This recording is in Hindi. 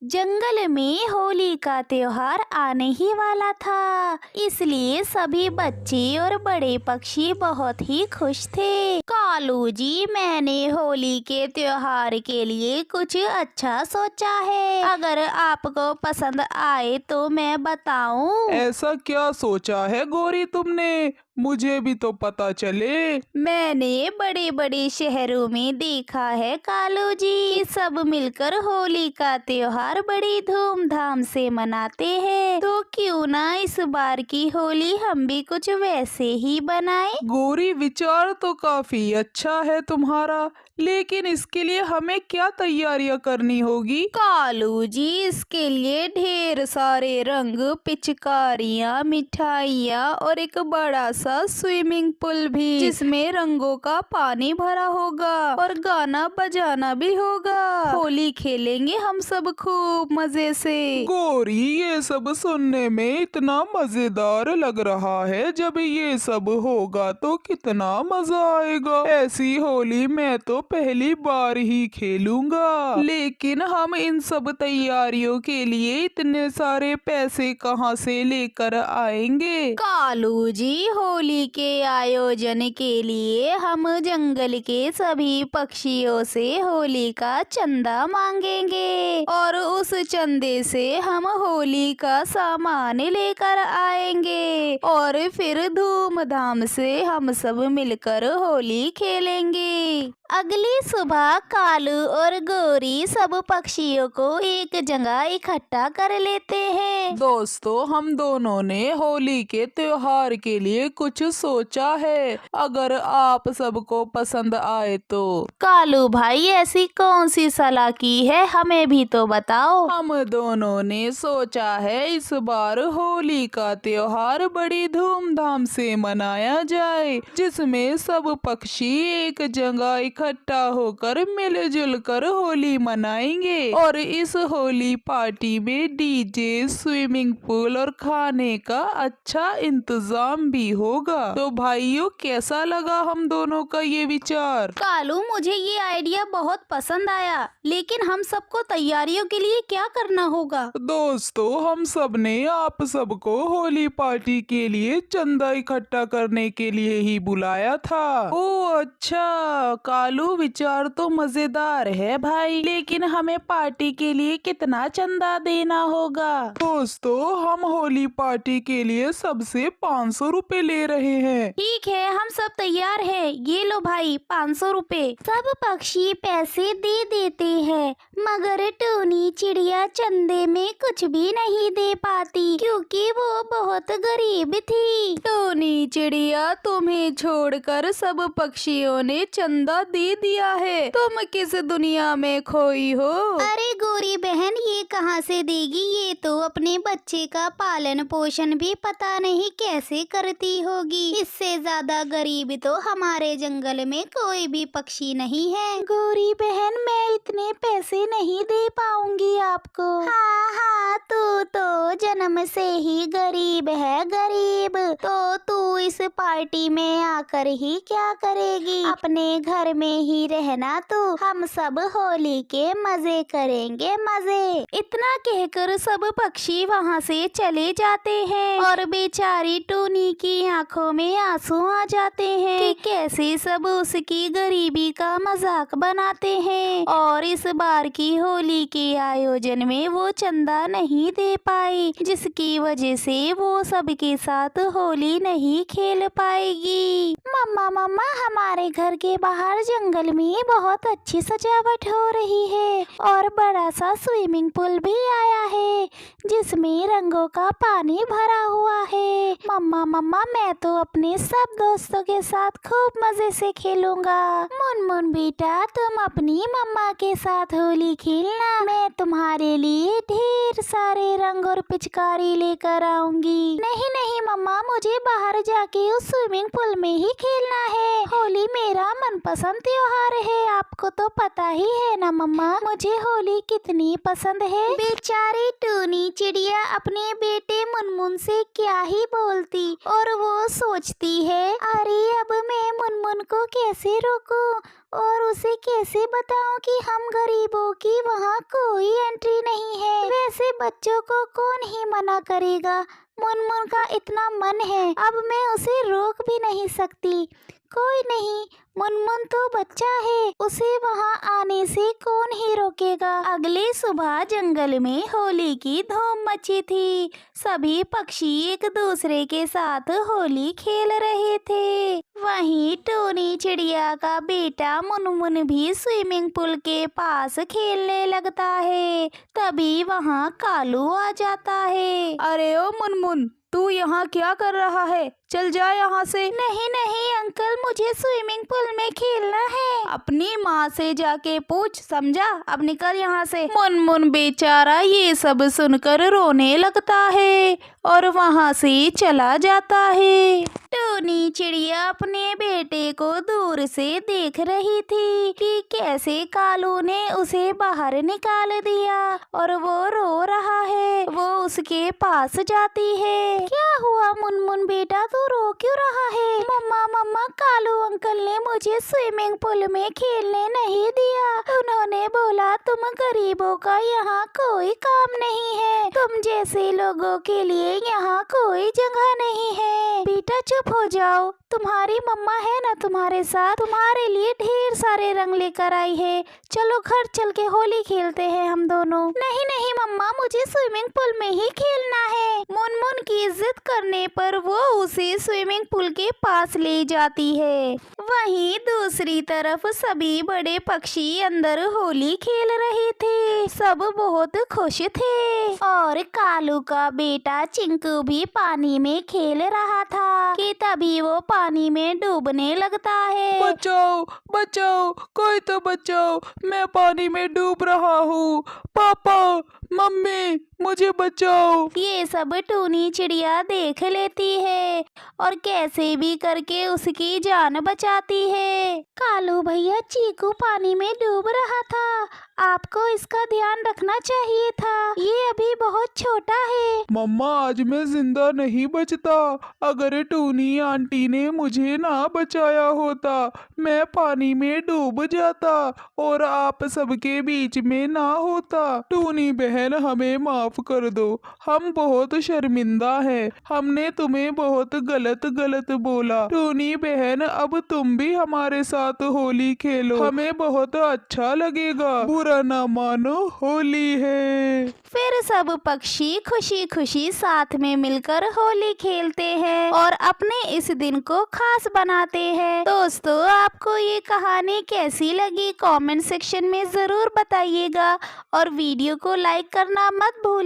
जंगल में होली का त्योहार आने ही वाला था, इसलिए सभी बच्चे और बड़े पक्षी बहुत ही खुश थे। कालू जी, मैंने होली के त्योहार के लिए कुछ अच्छा सोचा है, अगर आपको पसंद आए तो मैं बताऊं। ऐसा क्या सोचा है गौरी तुमने? मुझे भी तो पता चले। मैंने बड़े बड़े शहरों में देखा है कालू जी कि सब मिलकर होली का त्योहार बड़ी धूमधाम से मनाते हैं, तो क्यों ना इस बार की होली हम भी कुछ वैसे ही बनाएं। गौरी, विचार तो काफी अच्छा है तुम्हारा, लेकिन इसके लिए हमें क्या तैयारियां करनी होगी? कालू जी, इसके लिए ढेर सारे रंग, पिचकारियाँ, मिठाइयाँ और एक बड़ा सा स्विमिंग पूल भी, जिसमें रंगों का पानी भरा होगा और गाना बजाना भी होगा। होली खेलेंगे हम सब खूब मजे से। गौरी, ये सब सुनने में इतना मजेदार लग रहा है। जब ये सब होगा तो कितना मजा आएगा। ऐसी होली मैं तो पहली बार ही खेलूंगा। लेकिन हम इन सब तैयारियों के लिए इतने सारे पैसे कहाँ से लेकर आएंगे? कालू जी, होली के आयोजन के लिए हम जंगल के सभी पक्षियों से होली का चंदा मांगेंगे और उस चंदे से हम होली का सामान लेकर आएंगे और फिर धूमधाम से हम सब मिलकर होली खेलेंगे। अगली सुबह कालू और गौरी सब पक्षियों को एक जगह इकट्ठा कर लेते हैं। दोस्तों, हम दोनों ने होली के त्योहार के लिए कुछ सोचा है, अगर आप सबको पसंद आए तो। कालू भाई, ऐसी कौन सी सलाह की है, हमें भी तो बताओ। हम दोनों ने सोचा है इस बार होली का त्योहार बड़ी धूमधाम से मनाया जाए, जिसमें सब पक्षी एक जगह इकट्ठा होकर मिलजुल कर होली मनाएंगे और इस होली पार्टी में डीजे, स्विमिंग पूल और खाने का अच्छा इंतजाम भी होगा। तो भाइयों, कैसा लगा हम दोनों का ये विचार? कालू, मुझे ये आइडिया बहुत पसंद आया, लेकिन हम सबको तैयारियों के लिए क्या करना होगा? दोस्तों, हम सब ने आप सबको होली पार्टी के लिए चंदा इकट्ठा करने के लिए ही बुलाया था। ओह अच्छा, कालू, विचार तो मजेदार है भाई, लेकिन हमें पार्टी के लिए कितना चंदा देना होगा? दोस्तों, हम होली पार्टी के लिए सबसे 500 रुपए ले रहे हैं। ठीक है, हम सब तैयार हैं। ये लो भाई, 500 रुपए। सब पक्षी पैसे दे देते हैं, मगर टूनी चिड़िया चंदे में कुछ भी नहीं दे पाती, क्योंकि वो बहुत गरीब थी। टोनी चिड़िया, तुम्हें छोड़कर सब पक्षियों ने चंदा दे दिया है। तुम किस दुनिया में खोई हो? अरे गौरी बहन, ये कहाँ से देगी? ये तो अपने बच्चे का पालन पोषण भी पता नहीं कैसे करती होगी। इससे ज्यादा गरीब तो हमारे जंगल में कोई भी पक्षी नहीं है। गौरी बहन, मैं इतने पैसे नहीं दे पाऊंगी आपको। हाँ हाँ, तू तो जन्म से ही गरीब है, गरीब। तो तू इस पार्टी में आकर ही क्या करेगी? अपने घर में ही रहना तू। हम सब होली के मजे करेंगे, मजे। इतना कहकर सब पक्षी वहाँ से चले जाते हैं और बेचारी टूनी की आंखों में आंसू आ जाते हैं कि कैसे सब उसकी गरीबी का मजाक बनाते हैं और इस बार की होली के आयोजन में वो चंदा नहीं दे पाई, जिसकी वजह से वो सबके साथ होली नहीं खेल पाएगी। मम्मा मम्मा, हमारे घर के बाहर जंगल में बहुत अच्छी सजावट हो रही है और बड़ा सा स्विमिंग पूल भी आया है, जिसमें रंगों का पानी भरा हुआ है। मम्मा मम्मा, मैं तो अपने सब दोस्तों के साथ खूब मजे से खेलूंगा। मुनमुन बेटा, तुम अपनी मम्मा के साथ होली खेलना, मैं तुम्हारे लिए ढेर सारे रंग और पिचकारी लेकर आऊंगी। नहीं नहीं मम्मा, मुझे बाहर जाके उस स्विमिंग पूल में ही खेलना है। होली मेरा मनपसंद त्योहार है, आपको तो पता ही है ना मम्मा, मुझे होली कितनी पसंद है। बेचारी टूनी चिड़िया अपने बेटे मुनमुन से क्या ही बोलती और वो सोचती है, अरे अब मैं मुनमुन को कैसे रोकूं? और उसे कैसे बताऊं कि हम गरीबों की वहाँ कोई एंट्री नहीं है। वैसे बच्चों को कौन ही मना करेगा। मुनमुन का इतना मन है, अब मैं उसे रोक भी नहीं सकती। कोई नहीं, मुनमुन तो बच्चा है, उसे वहाँ आने से कौन ही रोकेगा। अगली सुबह जंगल में होली की धूम मची थी। सभी पक्षी एक दूसरे के साथ होली खेल रहे थे। वहीं टूनी चिड़िया का बेटा मुनमुन भी स्विमिंग पूल के पास खेलने लगता है। तभी वहाँ कालू आ जाता है। अरे ओ मुनमुन, तू यहाँ क्या कर रहा है? चल जा यहाँ से। नहीं नहीं अंकल, मुझे स्विमिंग पूल में खेलना है। अपनी माँ से जाके पूछ, समझा? अब निकल यहाँ से। मुनमुन बेचारा ये सब सुनकर रोने लगता है और वहाँ से चला जाता है। टूनी चिड़िया अपने बेटे को दूर से देख रही थी कि कैसे कालू ने उसे बाहर निकाल दिया और वो रो रहा है। वो उसके पास जाती है। क्या हुआ मुनमुन बेटा, तू रो क्यों रहा है? मम्मा मम्मा, कालू अंकल ने मुझे स्विमिंग पूल में खेलने नहीं दिया। उन्होंने बोला तुम गरीबों का यहाँ कोई काम नहीं है, तुम जैसे लोगों के लिए यहाँ कोई जगह नहीं है। बेटा चुप हो जाओ, तुम्हारी मम्मा है ना तुम्हारे साथ, तुम्हारे लिए ढेर सारे रंग लेकर आई है। चलो घर चल के होली खेलते हैं हम दोनों। नहीं नहीं मम्मा, मुझे स्विमिंग पूल में ही खेलना है। मुनमुन की जिद करने पर वो उसे स्विमिंग पूल के पास ले जाती है। वहीं दूसरी तरफ सभी बड़े पक्षी अंदर होली खेल रहे थे। सब बहुत खुश थे और कालू का बेटा चिंकू भी पानी में खेल रहा था कि तभी वो पानी में डूबने लगता है। बचाओ बचाओ, कोई तो बचाओ, मैं पानी में डूब रहा हूँ। पापा मम्मी, मुझे बचाओ। ये सब टूनी चिड़िया देख लेती है और कैसे भी करके उसकी जान बचाती है। कालू भैया, चीकू पानी में डूब रहा था, आपको इसका ध्यान रखना चाहिए था, ये अभी बहुत छोटा है। मम्मा, आज मैं जिंदा नहीं बचता। अगर टूनी आंटी ने मुझे ना बचाया होता, मैं पानी में डूब जाता और आप सबके बीच में ना होता। टूनी बहन, हमें माफ कर दो, हम बहुत शर्मिंदा हैं। हमने तुम्हें बहुत गलत बोला। टूनी बहन, अब तुम भी हमारे साथ होली खेलो, हमें बहुत अच्छा लगेगा। बुरा ना मानो, होली है। फिर सब पक्षी खुशी खुशी साथ में मिलकर होली खेलते हैं और अपने इस दिन को खास बनाते हैं। दोस्तों, आपको ये कहानी कैसी लगी कमेंट सेक्शन में जरूर बताइएगा और वीडियो को लाइक करना मत भूलिएगा।